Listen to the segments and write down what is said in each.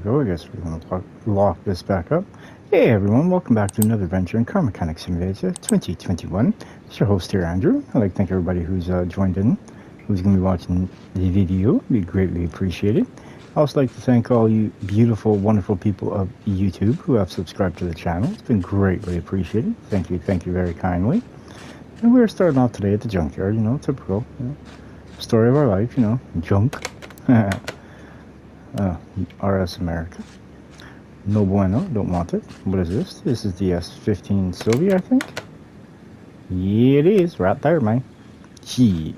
go. I guess we're going to lock this back up. Hey everyone, welcome back to another adventure in Car Mechanic Simulator 2021. It's your host here, Andrew. I'd like to thank everybody who's joined in, who's going to be watching the video. It'd be greatly appreciated. I'd also like to thank all you beautiful, wonderful people of YouTube who have subscribed to the channel. It's been greatly appreciated. Thank you very kindly. And we're starting off today at the junkyard, typical, story of our life, junk. RS America. No bueno, don't want it. What is this? This is the S15 Sylvia, I think. Yeah, it is, right there, man. Gee.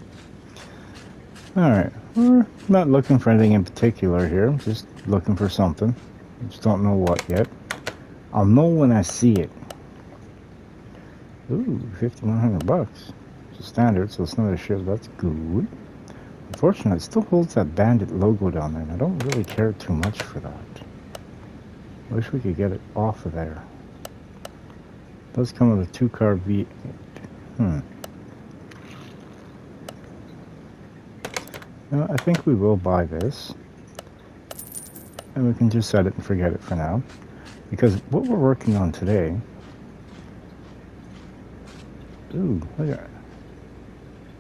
Alright, we're not looking for anything in particular here. I'm just looking for something. Just don't know what yet. I'll know when I see it. Ooh, $5,100. It's a standard, so it's not a ship. That's good. Unfortunately, it still holds that Bandit logo down there, and I don't really care too much for that. I wish we could get it off of there. It does come with a 2-car V8. Now, I think we will buy this. And we can just set it and forget it for now. Because what we're working on today... Ooh, look at that.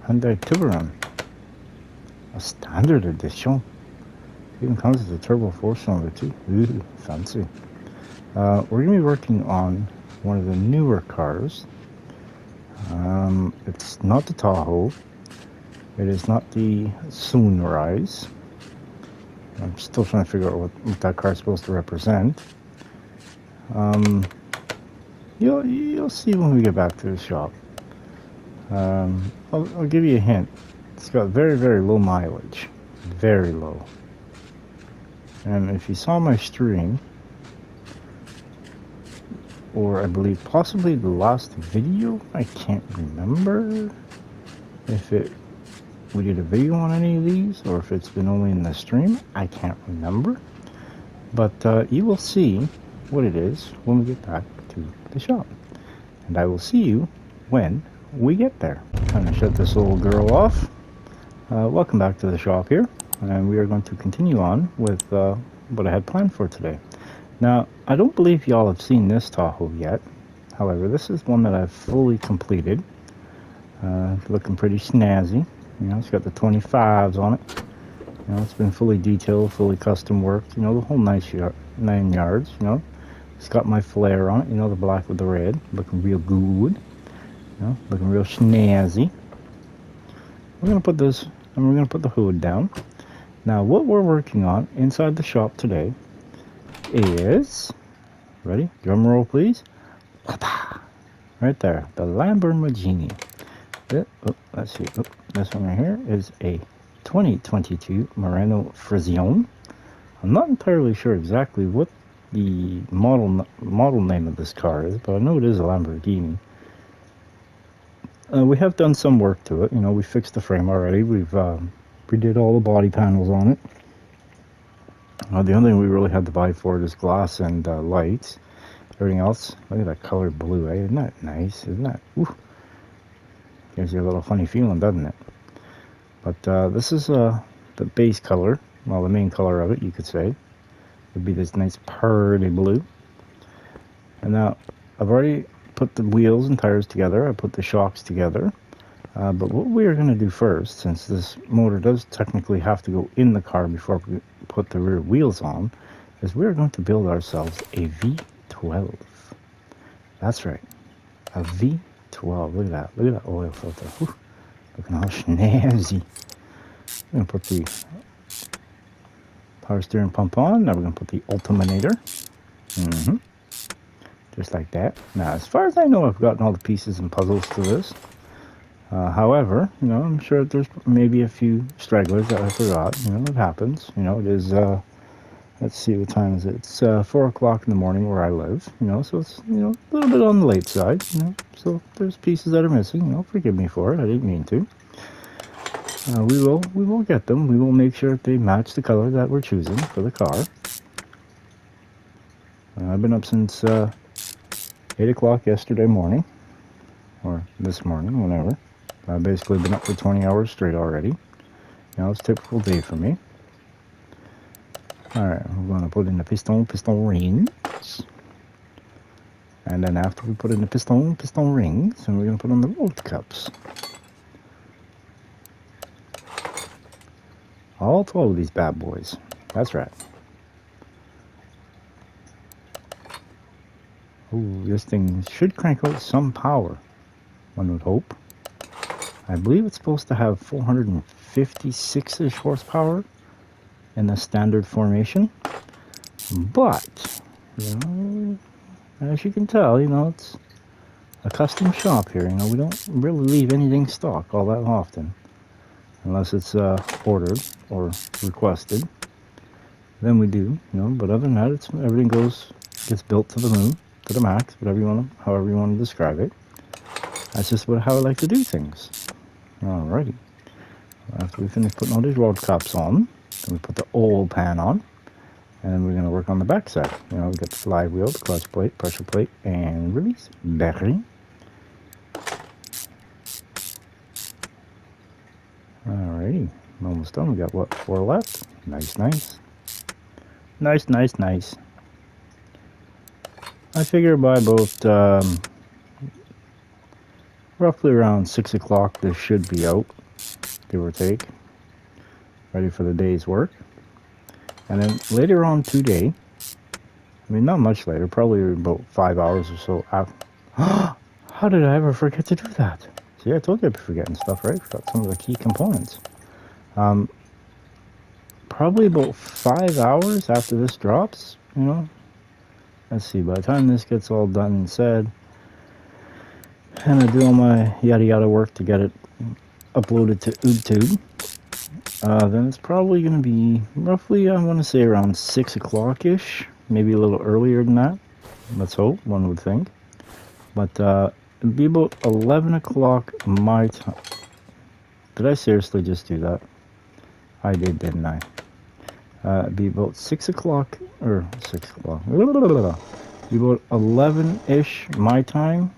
Hyundai Tiburon. A standard edition. Even comes with a turbo 4-cylinder too. Ooh, fancy. We're going to be working on one of the newer cars. It's not the Tahoe. It is not the Sunrise. I'm still trying to figure out what that car is supposed to represent. You'll see when we get back to the shop. I'll give you a hint. It's got very, very low mileage. Very low. And if you saw my stream, or I believe possibly the last video, I can't remember if we did a video on any of these, or if it's been only in the stream, I can't remember. But you will see what it is when we get back to the shop. And I will see you when we get there. Kind of shut this little girl off. Welcome back to the shop here, and we are going to continue on with what I had planned for today. Now, I don't believe y'all have seen this Tahoe yet. However, this is one that I've fully completed. Looking pretty snazzy. It's got the 25s on it. It's been fully detailed, fully custom worked. The whole 9 yards. It's got my flare on it. The black with the red, looking real good. Looking real snazzy. We're gonna put this, and we're gonna put the hood down. Now, what we're working on inside the shop today is, ready? Drum roll, please. Right there, the Lamborghini. Let's see. This one right here is a 2022 Morena Frizione. I'm not entirely sure exactly what the model name of this car is, but I know it is a Lamborghini. We have done some work to it. We fixed the frame already. We did all the body panels on it. The only thing we really had to buy for it is glass and lights. Everything else, look at that color blue, eh? Isn't that nice? Isn't that? Ooh. Gives you a little funny feeling, doesn't it? But this is the base color. Well, the main color of it, you could say, would be this nice pearly blue. And now, I've already put the wheels and tires together. I put the shocks together. But what we are going to do first, since this motor does technically have to go in the car before we put the rear wheels on, is we're going to build ourselves a V12. That's right, a V12. Look at that. Look at that oil filter. Whew. Looking all snazzy. We're going to put the power steering pump on. Now we're going to put the alternator. Just like that. Now, as far as I know, I've gotten all the pieces and puzzles to this. However, I'm sure there's maybe a few stragglers that I forgot. It happens. It is, let's see, what time is it? It's 4 o'clock in the morning where I live. So it's, a little bit on the late side. So there's pieces that are missing. Forgive me for it. I didn't mean to. We will get them. We will make sure that they match the color that we're choosing for the car. I've been up since 8 o'clock yesterday morning, or this morning, whenever. I've basically been up for 20 hours straight already. It's a typical day for me. Alright, we're going to put in the piston rings. And then after we put in the piston rings, and we're going to put on the rolled cups. All 12 of these bad boys. That's right. Ooh, this thing should crank out some power, one would hope. I believe it's supposed to have 456-ish horsepower in the standard formation. But, you know, as you can tell, you know, it's a custom shop here. You know, we don't really leave anything stock all that often. Unless it's ordered or requested. Then we do, you know, but other than that, it's everything gets built to the moon, to the max, however you want to describe it. That's just how I like to do things. Alrighty. After we finish putting all these rolled cups on, then we put the oil pan on, and then we're going to work on the back side. You know, we got the flywheel, the clutch plate, pressure plate, and release bearing. Alrighty, almost done. We got what, 4 left? Nice, nice. Nice, nice, nice. I figure by about roughly around 6 o'clock this should be out, give or take, ready for the day's work. And then later on today, I mean not much later, probably about 5 hours or so after. How did I ever forget to do that? See, I told you I'd be forgetting stuff, right? Forgot some of the key components. Probably about 5 hours after this drops, you know. Let's see, by the time this gets all done and said, and I do all my yada yada work to get it uploaded to YouTube, then it's probably going to be roughly, I want to say around 6 o'clock-ish, maybe a little earlier than that. Let's hope, one would think. But it'd be about 11 o'clock my time. Did I seriously just do that? I did, didn't I? It'd be about 6 o'clock, or 6 o'clock. It'd be about 11-ish my time,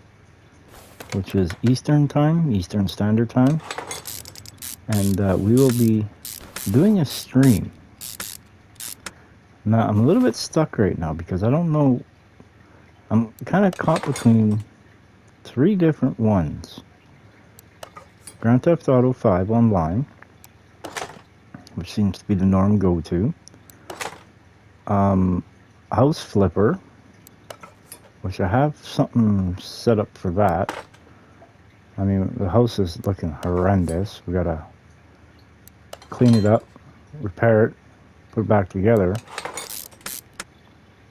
which is Eastern time, Eastern Standard Time. And we will be doing a stream. Now, I'm a little bit stuck right now because I don't know. I'm kind of caught between 3 different ones. Grand Theft Auto 5 online, which seems to be the norm go-to. House Flipper, which I have something set up for that. I mean, the house is looking horrendous. We gotta clean it up, repair it, put it back together.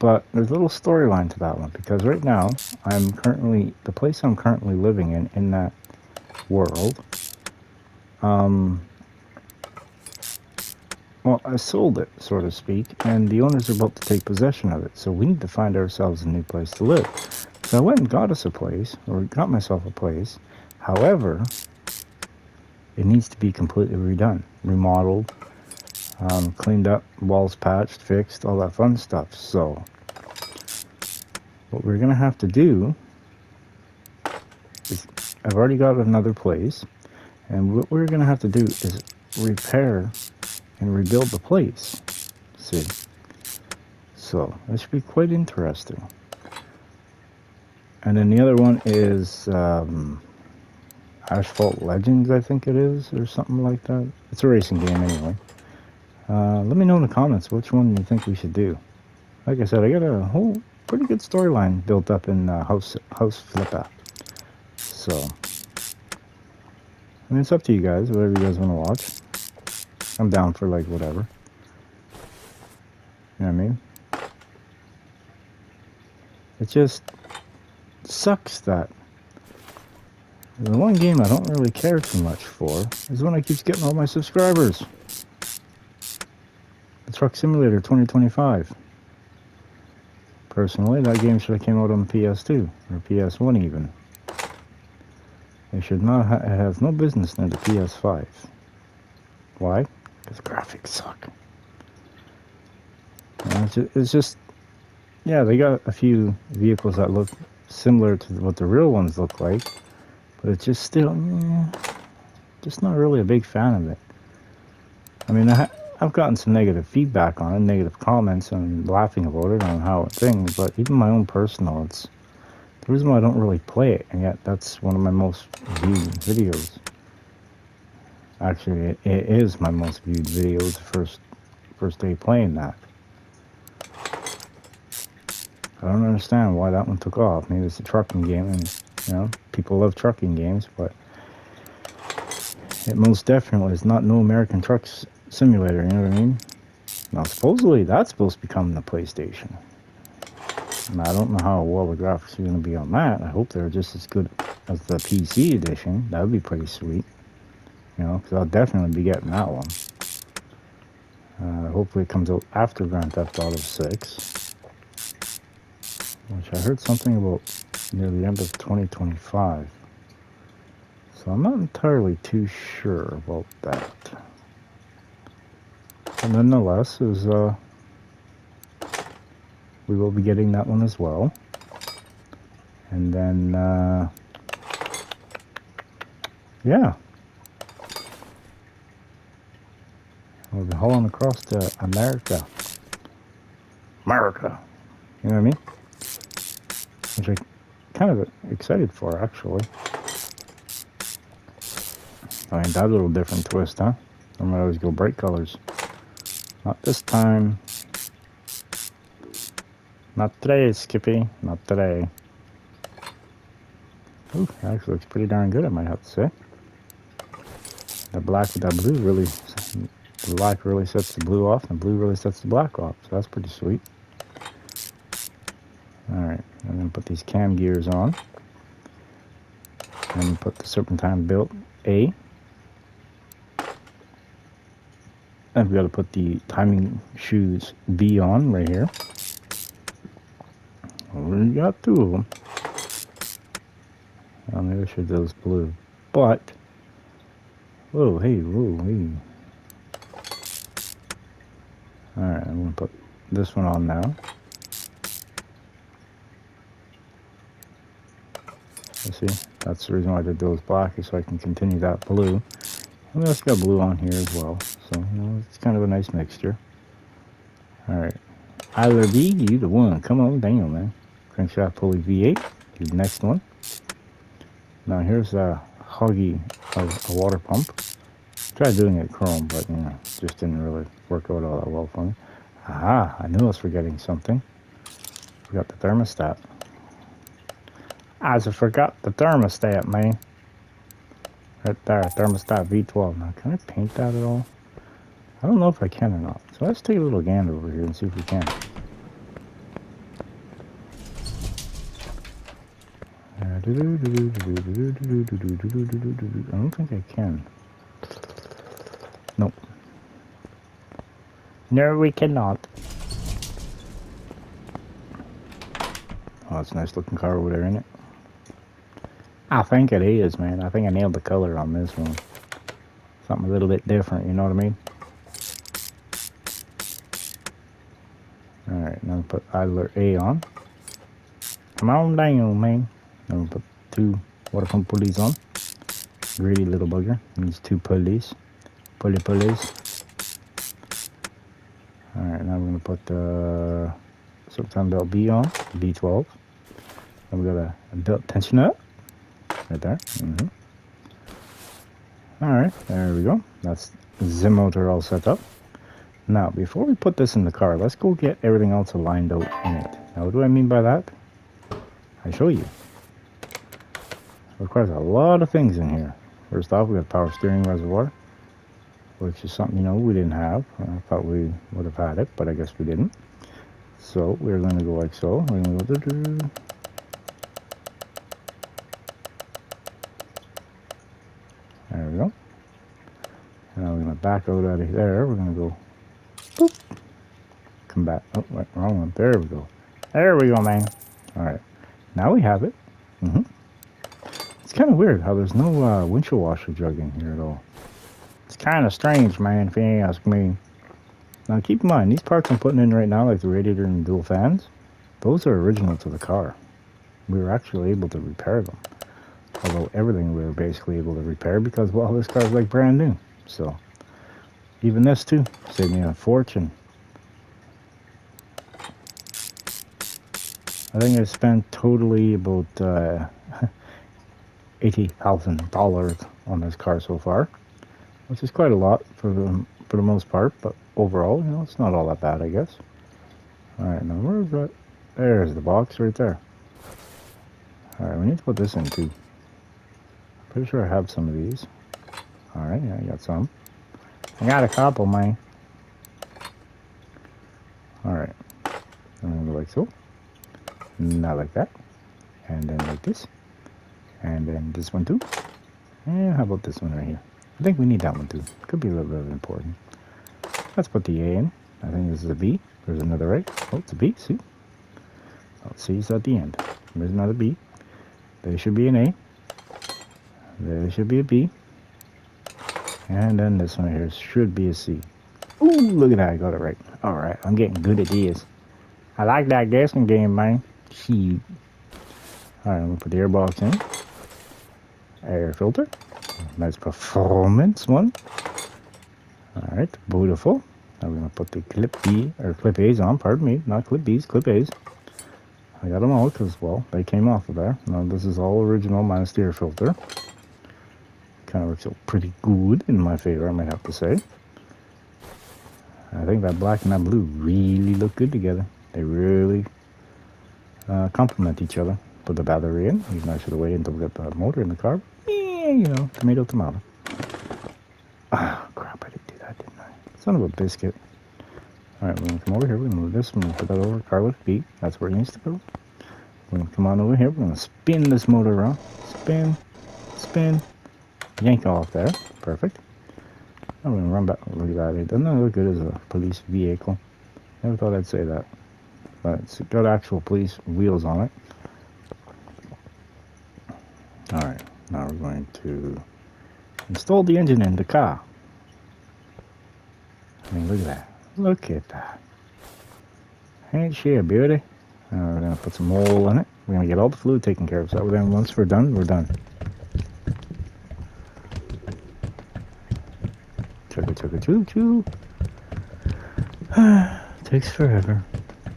But there's a little storyline to that one, because right now, the place I'm currently living in that world, well, I sold it, so to speak, and the owners are about to take possession of it, so we need to find ourselves a new place to live. So I went and got us a place, or got myself a place. However, it needs to be completely redone, remodeled, cleaned up, walls patched, fixed, all that fun stuff. So what we're going to have to do is, I've already got another place, and what we're going to have to do is repair and rebuild the place. See? So that should be quite interesting. And then the other one is Asphalt Legends, I think it is, or something like that. It's a racing game anyway. Let me know in the comments which one you think we should do. Like I said, I got a whole pretty good storyline built up in House Flipper. So, I mean, it's up to you guys, whatever you guys want to watch. I'm down for, like, whatever. You know what I mean? It just sucks that the one game I don't really care too much for is one that keeps getting all my subscribers. The Truck Simulator 2025. Personally, that game should have came out on PS2 or PS1 even. It should not. It has no business near the PS5. Why? Because graphics suck. It's just, yeah, they got a few vehicles that look similar to what the real ones look like, but it's just still, just not really a big fan of it. I mean, I've gotten some negative feedback on it, negative comments, and laughing about it on how it things. But even my own personal, it's the reason why I don't really play it, and yet that's one of my most viewed videos. Actually, it is my most viewed video. The first day playing that. I don't understand why that one took off. Maybe it's a trucking game, and you know, people love trucking games, but it most definitely is not no American Truck Simulator. You know what I mean? Now, supposedly that's supposed to be coming to PlayStation. And I don't know how well the graphics are going to be on that. I hope they're just as good as the PC edition. That would be pretty sweet. You know, because I'll definitely be getting that one. Hopefully it comes out after Grand Theft Auto 6. Which I heard something about near the end of 2025. So I'm not entirely too sure about that. And nonetheless, we will be getting that one as well. And then, yeah. We'll be hauling across to America. America! You know what I mean? Which I'm kind of excited for, actually. I mean, that little different twist, huh? I might always go bright colors. Not this time. Not today, Skippy. Not today. Ooh, that actually looks pretty darn good, I might have to say. The black with that blue really... The black really sets the blue off, and the blue really sets the black off. So that's pretty sweet. Alright, I'm going to put these cam gears on. And then put the Serpentine Built A. And we've got to put the timing shoes B on right here. We got two of them. Well, maybe I should do those blue. But, whoa, hey. Alright, I'm going to put this one on now. You see, that's the reason why I did those black, is so I can continue that blue. And we also got blue on here as well. So, you know, it's kind of a nice mixture. Alright. Either B, you the one. Come on, damn, man. Crankshaft pulley V8. The next one. Now here's a huggy of a water pump. Tried doing it chrome, but you know, just didn't really work out all that well for me. Aha, I knew I was forgetting something. Forgot the thermostat. I forgot the thermostat, man. Right there, thermostat V12. Now, can I paint that at all? I don't know if I can or not. So let's take a little gander over here and see if we can. I don't think I can. Nope. No, we cannot. Oh, it's a nice looking car over there, isn't it? I think it is, man. I think I nailed the color on this one. Something a little bit different, you know what I mean? Alright, now put idler A on. Come on down, man. Now put two water pump pulleys on. Greedy little bugger. Needs two pulleys. Pulleys. Alright, now we're going to put the Serpentine Belt B on. B12. Then we got a belt tensioner. Right there. Alright, there we go. That's the motor all set up. Now, before we put this in the car, let's go get everything else aligned out in it. Now, what do I mean by that? I show you. It requires a lot of things in here. First off, we got power steering reservoir, which is something, you know, we didn't have. I thought we would have had it, but I guess we didn't. So, we're going to go like so. We're going to go doo-doo. There we go. Now we're going to back out of there. We're going to go boop. Come back. Oh, wait, wrong one. There we go. There we go, man. Alright. Now we have it. It's kind of weird how there's no windshield washer jug in here at all. It's kind of strange, man, if you ask me. Now keep in mind, these parts I'm putting in right now, like the radiator and dual fans, those are original to the car. We were actually able to repair them. Although everything we were basically able to repair because, well, this car is like brand new. So, Even this too saved me a fortune. I think I spent totally about $80,000 on this car so far, which is quite a lot for the most part. But overall, you know, it's not all that bad, I guess. All right, now where's that? There's the box right there. All right, we need to put this in too. Pretty sure I have some of these. All right, yeah, I got some. I got a couple, man. All right, and then like so. Not like that. And then like this. And then this one too. And how about this one right here? I think we need that one too. Could be a little bit important. Let's put the A in. I think this is a B. There's another A. Oh, it's a B. See? Oh, C is at the end. There's another B. There should be an A. There should be a B. And then this one here should be a C. Ooh, look at that. I got it right. Alright, I'm getting good at these. I like that guessing game, man. Shoot. Alright, I'm going to put the air box in. Air filter. Nice performance one. Alright, beautiful. Now we're going to put the clip B, or clip A's on. Pardon me, not clip B's, clip A's. I got them all because, well, they came off of there. Now this is all original minus the air filter. Kind of works out pretty good in my favor, I might have to say. I think that black and that blue really look good together. They really complement each other. Put the battery in. Even though I should have waited until we got the motor in the car. Yeah, you know, tomato, tomato. Ah, crap, I didn't do that, didn't I? Son of a biscuit. Alright, we're going to come over here. We're going to move this. We're going to put that over. Car lift B. That's where it needs to go. We're going to come on over here. We're going to spin this motor around. Spin. Spin. Yank off there. Perfect. I'm going to run back. Look at that. It doesn't look good as a police vehicle. Never thought I'd say that. But it's got actual police wheels on it. Alright. Now we're going to install the engine in the car. I mean, look at that. Look at that. Ain't she a beauty? Now we're going to put some oil in it. We're going to get all the fluid taken care of. So then once we're done, we're done. Chugga choo choo. Takes forever.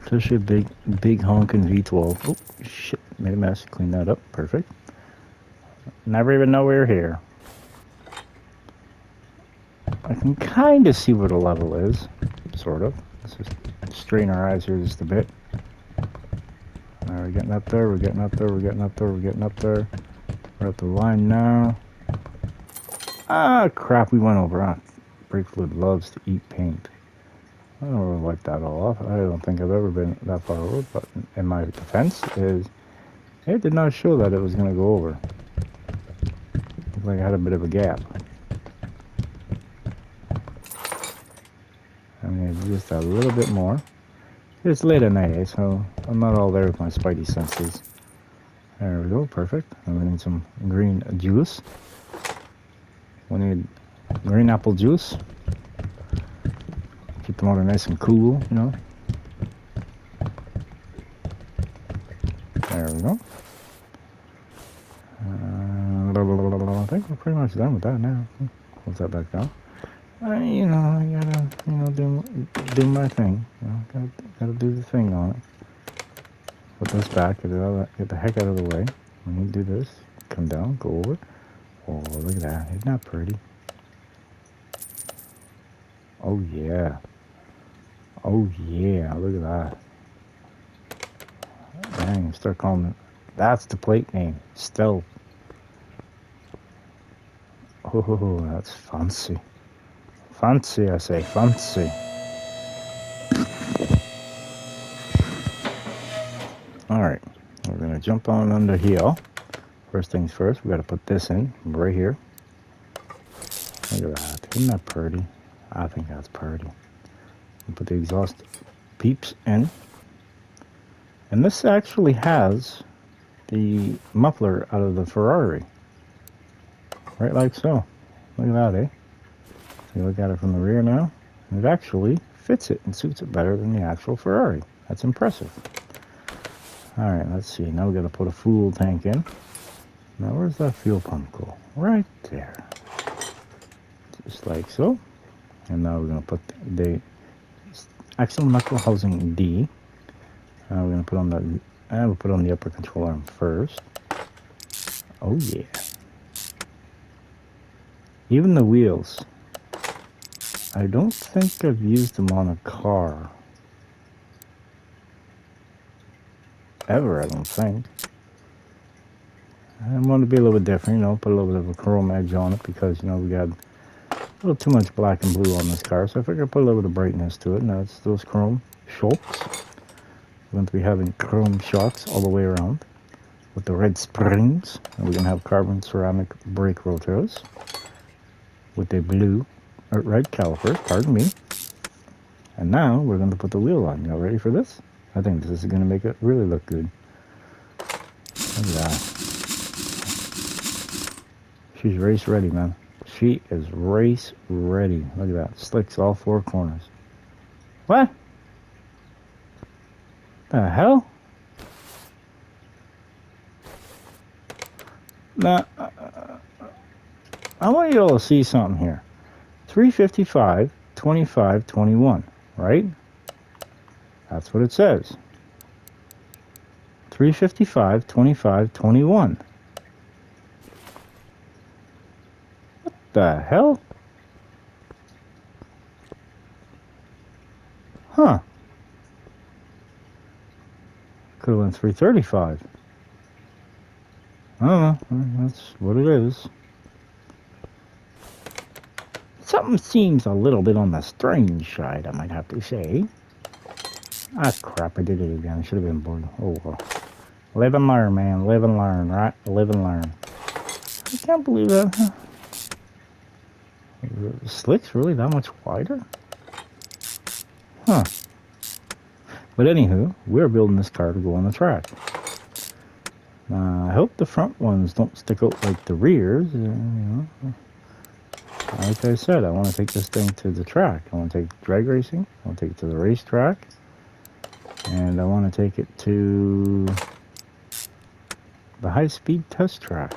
Especially a big honking V12. Oh, shit. Made a mess. Clean that up. Perfect. Never even know we were here. I can kind of see where the level is. Sort of. Let's just strain our eyes here just a bit. We're getting up there. We're getting up there. We're getting up there. We're getting up there. We're at the line now. Ah, crap. We went over. Ah, brake fluid loves to eat paint. I don't really wipe that all off. I don't think I've ever been that far over, but in my defense is it did not show that it was going to go over. Looked like I had a bit of a gap. I mean, just a little bit more. It's late at night, so I'm not all there with my spidey senses. There we go, perfect. And we need some green juice. We need green apple juice. Keep the motor nice and cool, you know. There we go. I think we're pretty much done with that now. Close that back down. You know, I gotta, you know, do my thing. You know, gotta do the thing on it. Put this back, get the heck out of the way. When you do this, come down, go over. Oh, look at that. Isn't that pretty? Oh, yeah. Oh, yeah. Look at that. Dang, start calling it. That's the plate name. Stealth. Oh, that's fancy. Fancy, I say. Fancy. Alright. We're going to jump on under here. First things first, we got to put this in right here. Look at that. Isn't that pretty? I think that's pretty. We'll put the exhaust peeps in. And this actually has the muffler out of the Ferrari. Right like so. Look at that, eh? So you look at it from the rear now. And it actually fits it and suits it better than the actual Ferrari. That's impressive. Alright, let's see. Now we got to put a fuel tank in. Now where's that fuel pump go? Right there. Just like so. And now we're going to put the axle knuckle housing D. Now we're going to put on the, and we'll put on the upper control arm first. Oh yeah. Even the wheels. I don't think I've used them on a car. Ever, I don't think. I want to be a little bit different, you know, put a little bit of a chrome edge on it because, you know, we got a little too much black and blue on this car. So I figured I'd put a little bit of brightness to it. Now it's those chrome shocks. We're going to be having chrome shocks all the way around with the red springs. And we're going to have carbon ceramic brake rotors with the blue or red calipers, pardon me. And now we're going to put the wheel on. Y'all ready for this? I think this is going to make it really look good. Look at that. She's race ready, man. She is race ready. Look at that. Slicks all four corners. What? The hell? Now, I want you all to see something here. 355, 25, 21, right? That's what it says. 355, 25, 21. What the hell? Huh. Could have went 335. I don't know. That's what it is. Something seems a little bit on the strange side, I might have to say. Ah, crap, I did it again. I should have been bored. Oh, well. Live and learn, man. Live and learn, right? Live and learn. I can't believe that. Huh? The slick's really that much wider? Huh. But anywho, we're building this car to go on the track. I hope the front ones don't stick out like the rears. You know. Like I said, I want to take this thing to the track. I want to take drag racing. I want to take it to the racetrack. And I want to take it to the high-speed test track.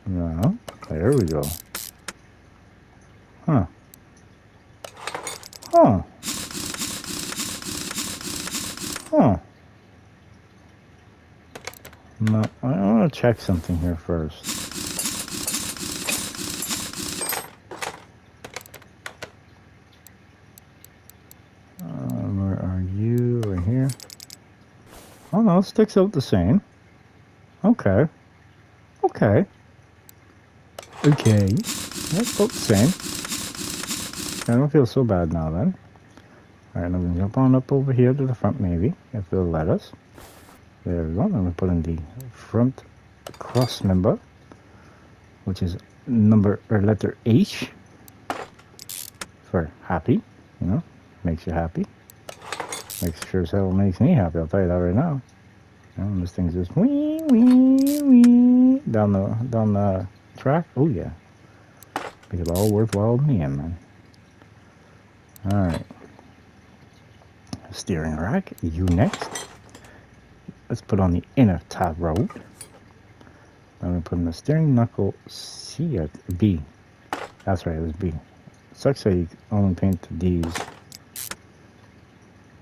No, there we go. Huh. Huh. Huh. No, I want to check something here first. Where are you? Right here. Oh no, it sticks out the same. Okay. Okay. Okay. That's about the same. I don't feel so bad now then. Alright, I'm going to jump on up over here to the front maybe, if they'll let us. There we go. I'm going to put in the front cross member, which is number or letter H for happy. You know, makes you happy. Makes sure as hell makes me happy. I'll tell you that right now. You know, this thing's just wee wee wee down the track. Oh yeah, make it all worthwhile to me, man. All right, steering rack. You next. Let's put on the inner tab road. I'm going to put in the steering knuckle C or B. That's right, it was B. Sucks that you only paint the D's.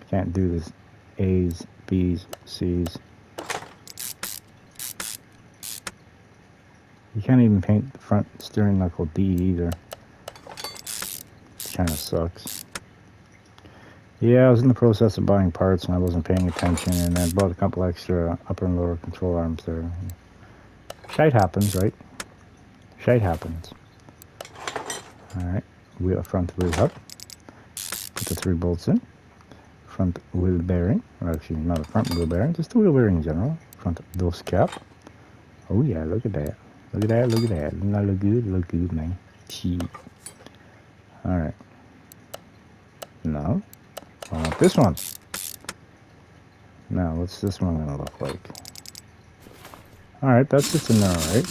Can't do this A's, B's, C's. You can't even paint the front steering knuckle D either. Kind of sucks. Yeah, I was in the process of buying parts and I wasn't paying attention, and I bought a couple extra upper and lower control arms there. Shite happens, right? Shite happens. Alright, wheel front wheel hub. Put the 3 bolts in. Front wheel bearing, or actually not a front wheel bearing, just the wheel bearing in general. Front dose cap. Oh yeah, look at that. Look at that, look at that. Doesn't that look good, man? Cheap. Alright. Now, I want this one. Now, what's this one gonna look like? Alright, that sits in there, alright.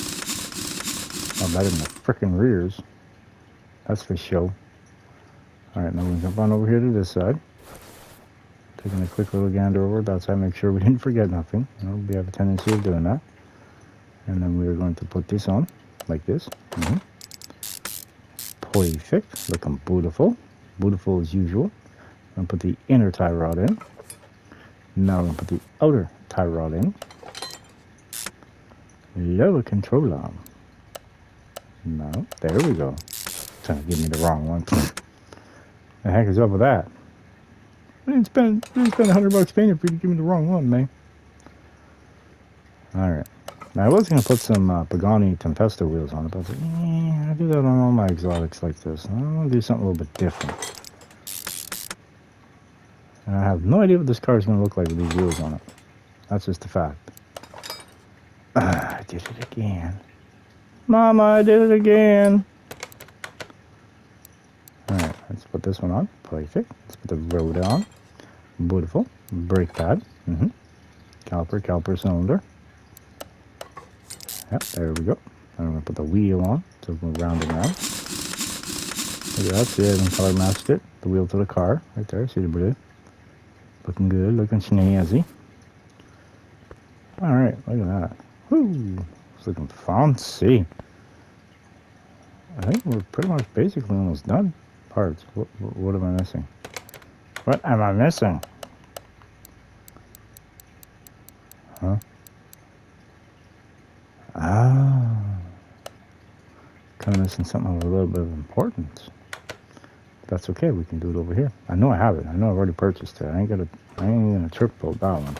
Oh, that in the frickin' rears. That's for show. Alright, now we can jump on over here to this side. Taking a quick little gander over that side, make sure we didn't forget nothing. You know, we have a tendency of doing that. And then we're going to put this on. like this. Perfect, looking beautiful. Beautiful as usual. I'm gonna put the inner tie rod in. Now I'm gonna put the outer tie rod in. Lower control arm. No, there we go. Trying to give me the wrong one. The heck is up with that? I didn't spend $100 painting for you to give me the wrong one, man. Alright. Now I was going to put some Pagani Tempesta wheels on it, but I was like, I do that on all my exotics like this. I want to do something a little bit different. And I have no idea what this car is going to look like with these wheels on it. That's just a fact. I did it again. Mama, I did it again. Alright, let's put this one on. Perfect. Let's put the road on. Beautiful. Brake pad. Caliper, cylinder. Yep, there we go. I'm going to put the wheel on, so we'll go round and round. Look at that, see, I even color matched it. The wheel to the car, right there, see the blue. Looking good, looking snazzy. Alright, look at that. Whoo, it's looking fancy. I think we're pretty much basically almost done. Parts, what am I missing? What am I missing? Huh? Ah. Kind of missing something of a little bit of importance. That's okay, we can do it over here. I know I have it. I know I've already purchased it. I ain't gonna trip about that one.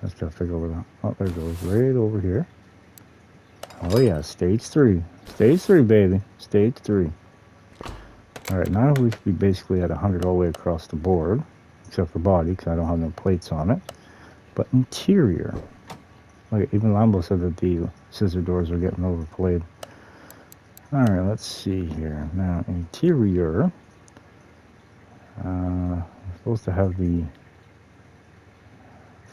Let's gotta figure over that. Oh, there it goes. Right over here. Oh yeah, stage 3. Stage 3, baby. Stage 3. Alright, now we should be basically at 100 all the way across the board. Except for body, because I don't have no plates on it. But interior. Look, even Lambo said that the scissor doors are getting overplayed. Alright, let's see here. Now, interior. I'm supposed to have the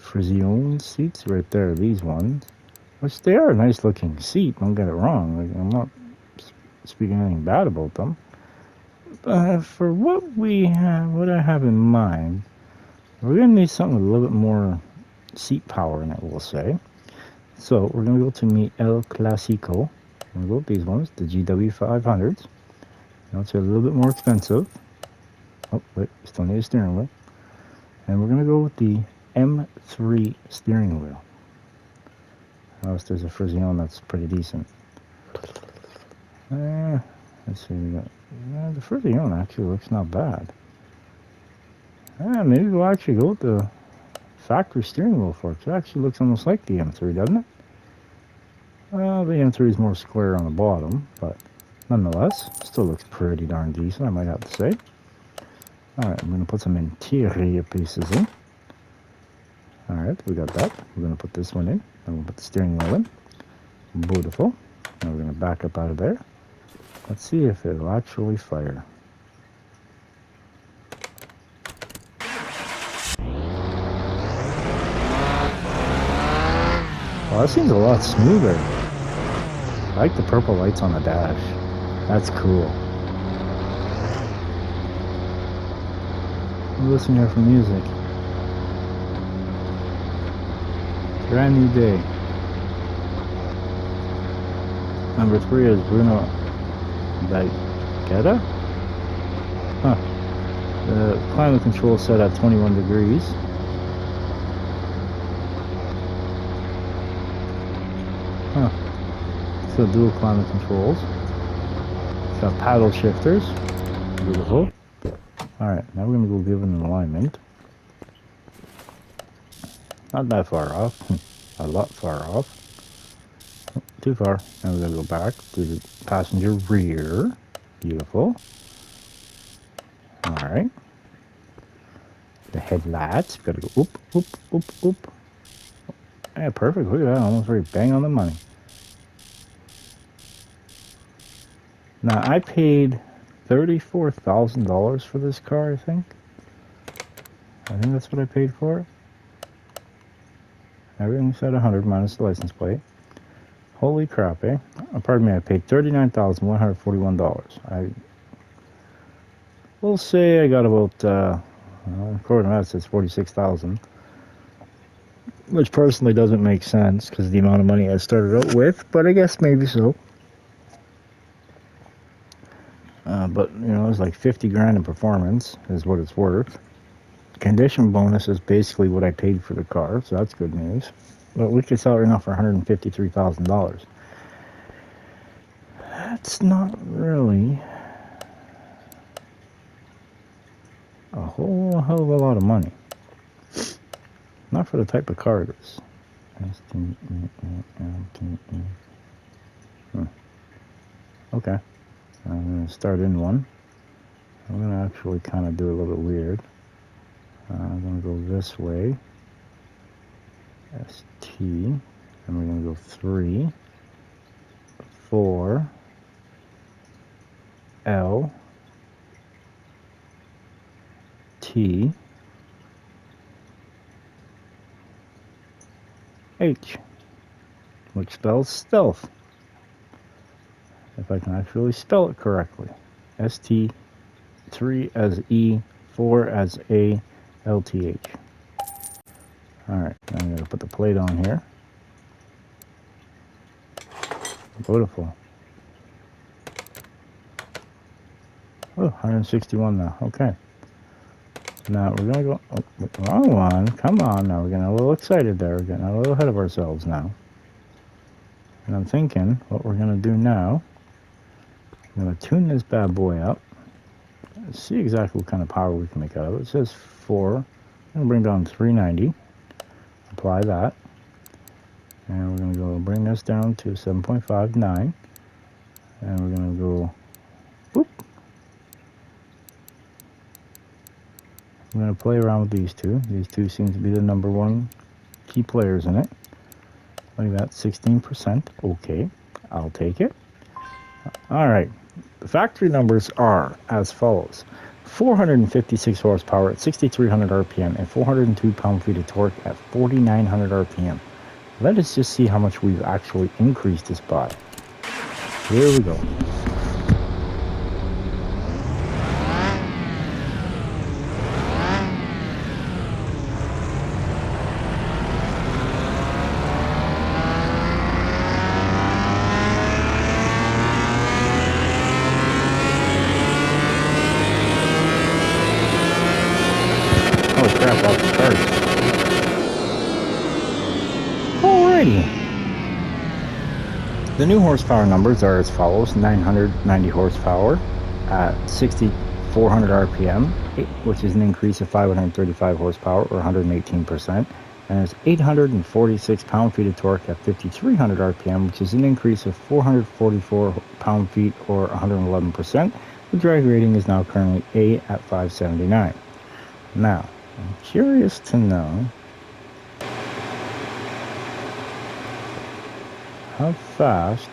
Frizione seats right there, these ones. Which they are a nice looking seat, don't get it wrong. Like, I'm not speaking anything bad about them. But for what I have in mind, we're going to need something with a little bit more seat power in it, we'll say. So we're going to go to Mi El Clasico. We're going to go with these ones, the GW500s. Now it's a little bit more expensive. Oh, wait, still need a steering wheel. And we're going to go with the M3 steering wheel. Unless there's a Frizione that's pretty decent. Let's see, we got... the Frizione actually looks not bad. Maybe we'll actually go with the factory steering wheel for it. It actually looks almost like the M3, doesn't it? Well, the M3 is more square on the bottom, but nonetheless, still looks pretty darn decent, I might have to say. Alright, I'm going to put some interior pieces in. Alright, we got that. We're going to put this one in. I'm going to put the steering wheel in. Beautiful. Now we're going to back up out of there. Let's see if it'll actually fire. Well, that seems a lot smoother. I like the purple lights on the dash. That's cool. Listen here for music. Brand new day. Number 3 is Bruno Baguetta. Huh. The climate control set at 21 degrees. Huh. So dual climate controls. It's got paddle shifters. Beautiful. Alright, now we're going to go give it an alignment. Not that far off. A lot far off. Oh, too far. Now we're going to go back to the passenger rear. Beautiful. Alright. The headlights. We've got to go oop, oop, oop, oop. Yeah, perfect. Look at that. Almost very bang on the money. Now, I paid $34,000 for this car, I think. I think that's what I paid for it. Everything's at 100 minus the license plate. Holy crap, eh? Pardon me, I paid $39,141. I will say I got about, according to that, it says $46,000. Which personally doesn't make sense because of the amount of money I started out with, but I guess maybe so. But, you know, it's like 50 grand in performance is what it's worth. Condition bonus is basically what I paid for the car, so that's good news. But we could sell it right now for $153,000. That's not really a whole hell of a lot of money. Not for the type of car it is. Okay. I'm going to start in one. I'm going to actually kind of do a little bit weird. I'm going to go this way. ST. And we're going to go 3, 4, L, T, H, which spells stealth. If I can actually spell it correctly. ST, 3 as E, 4 as A, LTH. Alright, I'm going to put the plate on here. Beautiful. Oh, 161 now. Okay. Now we're going to go... Oh, wrong one. Come on now. We're getting a little excited there. We're getting a little ahead of ourselves now. And I'm thinking what we're going to do now... I'm going to tune this bad boy up. Let's see exactly what kind of power we can make out of it. It says 4. I'm going to bring down 390. Apply that. And we're going to go bring this down to 7.59. And we're going to go... Whoop. I'm going to play around with these two. These two seem to be the number one key players in it. Like that, 16%. Okay, I'll take it. Alright, the factory numbers are as follows. 456 horsepower at 6,300 RPM and 402 pound-feet of torque at 4,900 RPM. Let us just see how much we've actually increased this by. Here we go. Crap off the cart. Alrighty. The new horsepower numbers are as follows. 990 horsepower at 6,400 RPM, which is an increase of 535 horsepower or 118%. And it's 846 pound-feet of torque at 5,300 RPM, which is an increase of 444 pound-feet or 111%. The drag rating is now currently A at 579. Now, I'm curious to know how fast.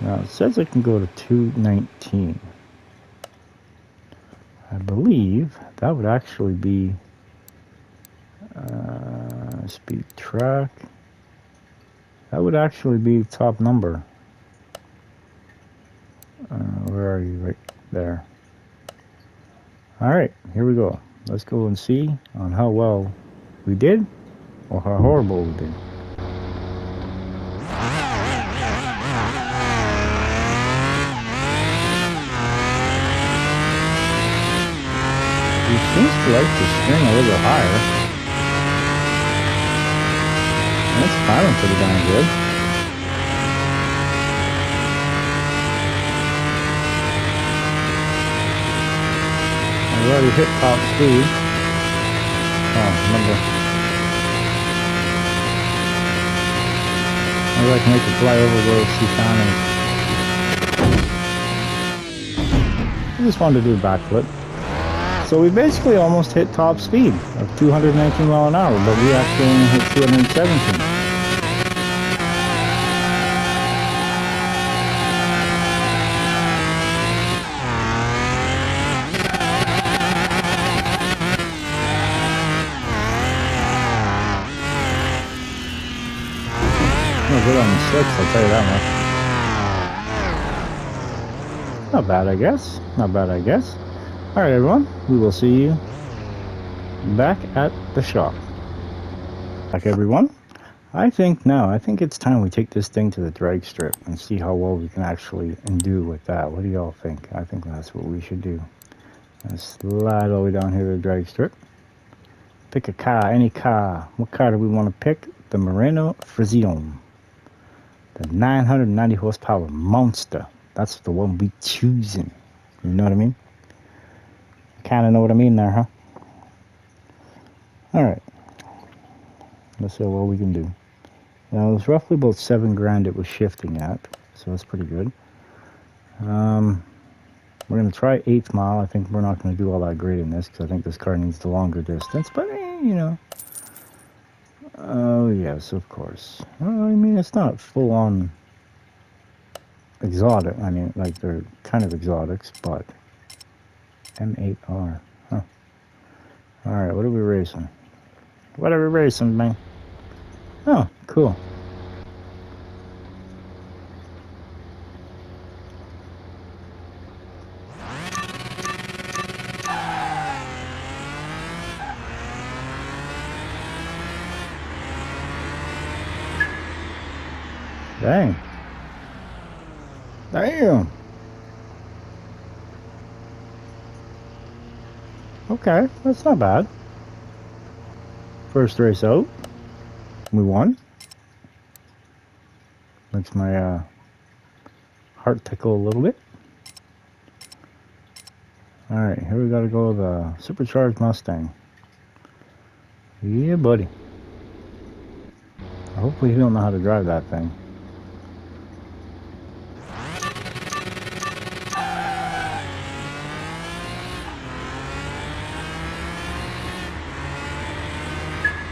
Now it says it can go to 219. I believe that would actually be speed track. That would actually be top number. Where are you? Right there. Alright, here we go. Let's go and see on how well we did or how horrible we did. He seems to like to string a little higher. That's firing pretty darn good. I've already hit top speed. Oh, remember. Maybe I can make it fly over those Chicanos. I just wanted to do a backflip. So we basically almost hit top speed of 219 miles an hour, but we actually only hit 217. Good on the 6, I'll tell you that much. Not bad, I guess. Not bad, I guess. Alright, everyone. We will see you back at the shop. Back, everyone. I think it's time we take this thing to the drag strip and see how well we can actually do with that. What do y'all think? I think that's what we should do. Let's slide all the way down here to the drag strip. Pick a car, any car. What car do we want to pick? The Morena Frizione. The 990 horsepower monster. That's the one we choosing. You know what I mean? Kind of know what I mean there, huh? Alright. Let's see what we can do. Now, it was roughly about $7,000 it was shifting at. So that's pretty good. We're going to try 8th mile. I think we're not going to do all that great in this because I think this car needs the longer distance. But, you know. Oh, yes, of course. Well, I mean, it's not full-on exotic. I mean, like, they're kind of exotics, but M8R. Huh. Alright, what are we racing? What are we racing, man? Oh, cool. Dang. Damn. Okay, that's not bad. First race out. We won. Makes my heart tickle a little bit. Alright, here we gotta go with the supercharged Mustang. Yeah, buddy. Hopefully you don't know how to drive that thing.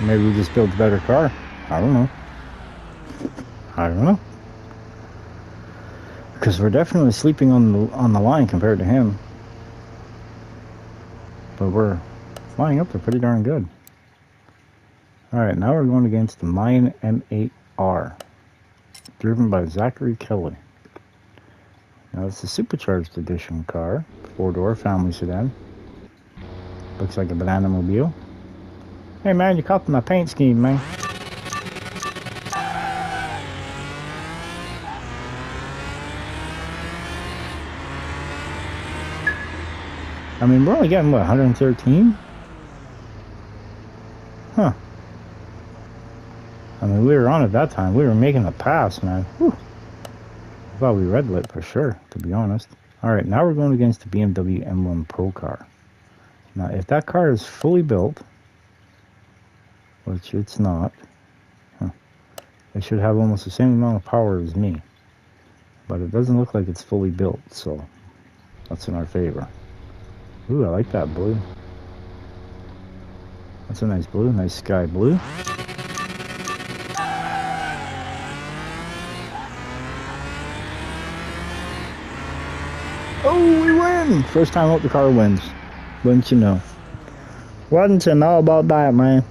Maybe we just built a better car. I don't know. I don't know. Because we're definitely sleeping on the line compared to him. But we're flying up there pretty darn good. Alright, now we're going against the Mine M8R. Driven by Zachary Kelly. Now it's a supercharged edition car. 4-door family sedan. Looks like a banana mobile. Hey man, you copied my paint scheme, man. I mean, we're only getting, what, 113? Huh. I mean, we were on at that time. We were making a pass, man. Whew. I thought we red lit for sure, to be honest. Alright, now we're going against the BMW M1 Pro car. Now, if that car is fully built, which it's not, it should have almost the same amount of power as me. But it doesn't look like it's fully built, so that's in our favor. Ooh, I like that blue. That's a nice blue, nice sky blue. Oh, we win! First time out the car wins. Wouldn't you know? Wouldn't you know about that, man?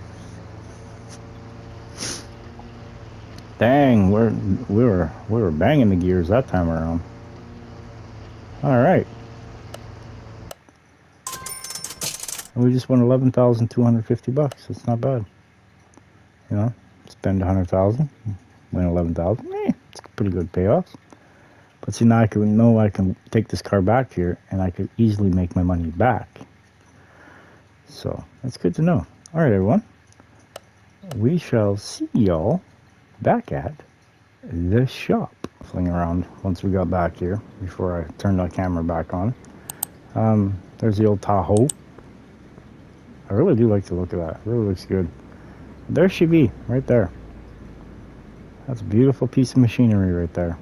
Dang, we were banging the gears that time around. All right. And we just won $11,250. That's not bad. You know, spend $100,000, win $11,000. It's pretty good payoffs. But see, now I can take this car back here, and I could easily make my money back. So that's good to know. All right, everyone. We shall see y'all back at the shop. Fling around once we got back here before I turned the camera back on. There's the old Tahoe. I really do like the look of that. It really looks good. There she be, right there. That's a beautiful piece of machinery right there.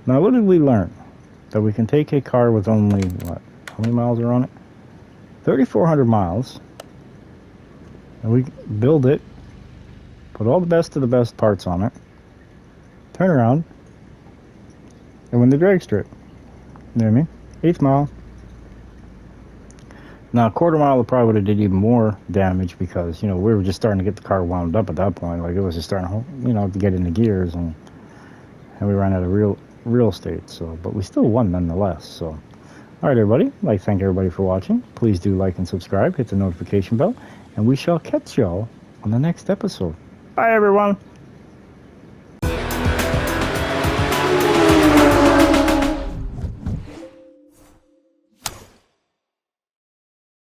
Now, what did we learn? That we can take a car with only, what, how many miles are on it? 3,400 miles. And we build it, put all the best of the best parts on it, turn around, and win the drag strip. You know what I mean? 8th mile. Now, a quarter mile probably would have did even more damage because, you know, we were just starting to get the car wound up at that point. Like, it was just starting to, you know, to get into gears, and we ran out of real estate. So, but we still won nonetheless. So, all right, everybody. I'd like to thank everybody for watching. Please do like and subscribe. Hit the notification bell. And we shall catch y'all on the next episode. Bye, everyone.